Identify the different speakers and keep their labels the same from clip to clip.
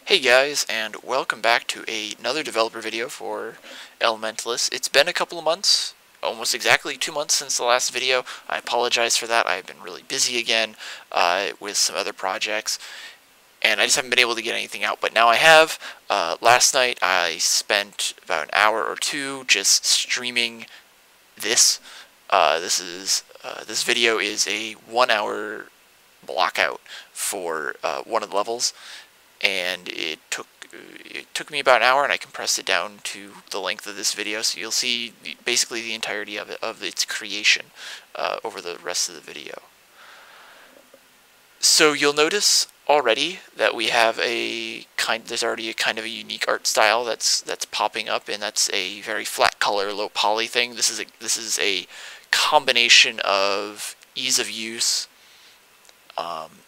Speaker 1: Hey guys, and welcome back to another developer video for Elementalist. It's been a couple of months, almost exactly 2 months since the last video. I apologize for that. I've been really busy again with some other projects, and I just haven't been able to get anything out. But now I have. Last night I spent about an hour or two just streaming this. This video is a 1 hour blockout for one of the levels. And it took me about an hour, and I compressed it down to the length of this video, so you'll see basically the entirety of its creation over the rest of the video. So you'll notice already that we have there's already a kind of a unique art style that's popping up, and that's a very flat color, low poly thing. This is a combination of ease of use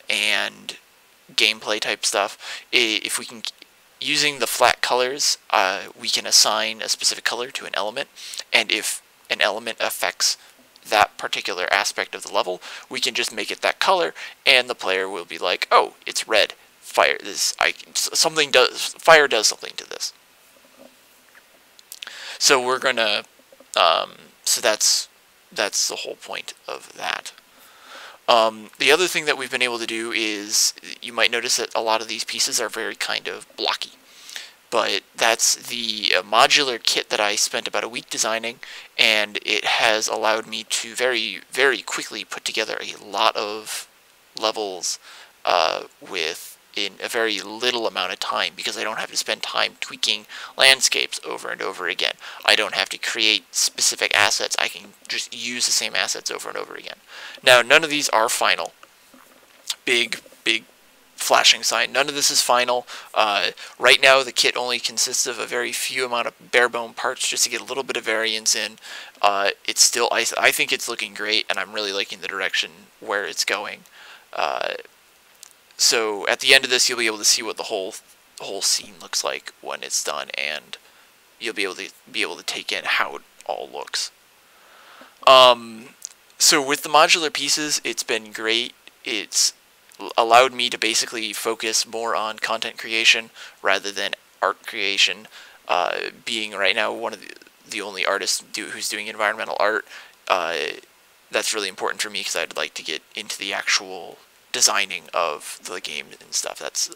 Speaker 1: and gameplay type stuff. If we can, using the flat colors, we can assign a specific color to an element, and if an element affects that particular aspect of the level, we can just make it that color, and the player will be like, "Oh, it's red. Fire fire does something to this." So we're gonna, so that's the whole point of that. The other thing that we've been able to do is, you might notice that a lot of these pieces are very kind of blocky, but that's the modular kit that I spent about a week designing, and it has allowed me to very, very quickly put together a lot of levels in a very little amount of time, because I don't have to spend time tweaking landscapes over and over again. I don't have to create specific assets. I can just use the same assets over and over again. Now, none of these are final. Big flashing sign. None of this is final. Right now, the kit only consists of a very few amount of bare-bone parts just to get a little bit of variance in. It's still, I think it's looking great, and I'm really liking the direction where it's going. So at the end of this, you'll be able to see what the whole scene looks like when it's done, and you'll be able to take in how it all looks. So with the modular pieces, it's been great. It's allowed me to basically focus more on content creation rather than art creation. Being right now one of the only artists who's doing environmental art, that's really important for me, because I'd like to get into the actual designing of the game and stuff. That's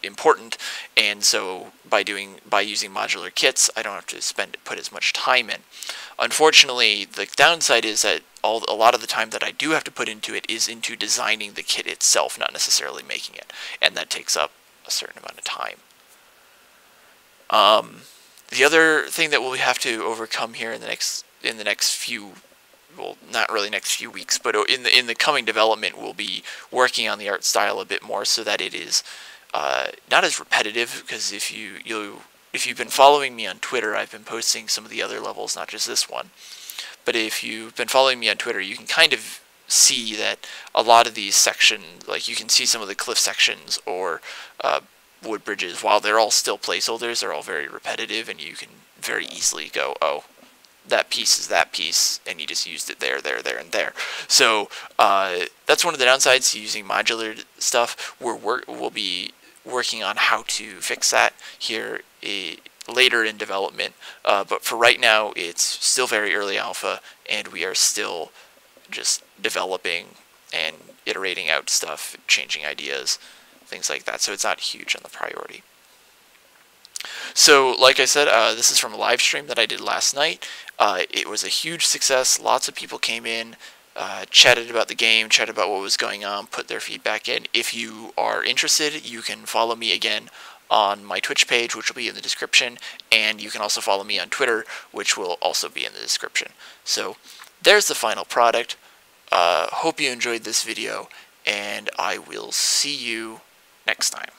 Speaker 1: important, and so by using modular kits, I don't have to put as much time in. Unfortunately, the downside is that a lot of the time that I do have to put into it is into designing the kit itself, not necessarily making it, and that takes up a certain amount of time. The other thing that we'll have to overcome here in the next few, well, not really next few weeks, but in the coming development, we'll be working on the art style a bit more, so that it is not as repetitive. Because if you've been following me on Twitter, I've been posting some of the other levels, not just this one. But if you've been following me on Twitter, you can kind of see that a lot of these sections, like you can see some of the cliff sections or wood bridges, while they're all still placeholders, they're all very repetitive, and you can very easily go, "Oh, that piece is that piece," and you just used it there, and there. So that's one of the downsides to using modular stuff. We'll be working on how to fix that here later in development, but for right now, it's still very early alpha, and we are still just developing and iterating out stuff, changing ideas, things like that. So it's not huge on the priority. So, like I said, this is from a live stream that I did last night. It was a huge success. Lots of people came in, chatted about the game, chatted about what was going on, put their feedback in. If you are interested, you can follow me again on my Twitch page, which will be in the description, and you can also follow me on Twitter, which will also be in the description. So, there's the final product. Hope you enjoyed this video, and I will see you next time.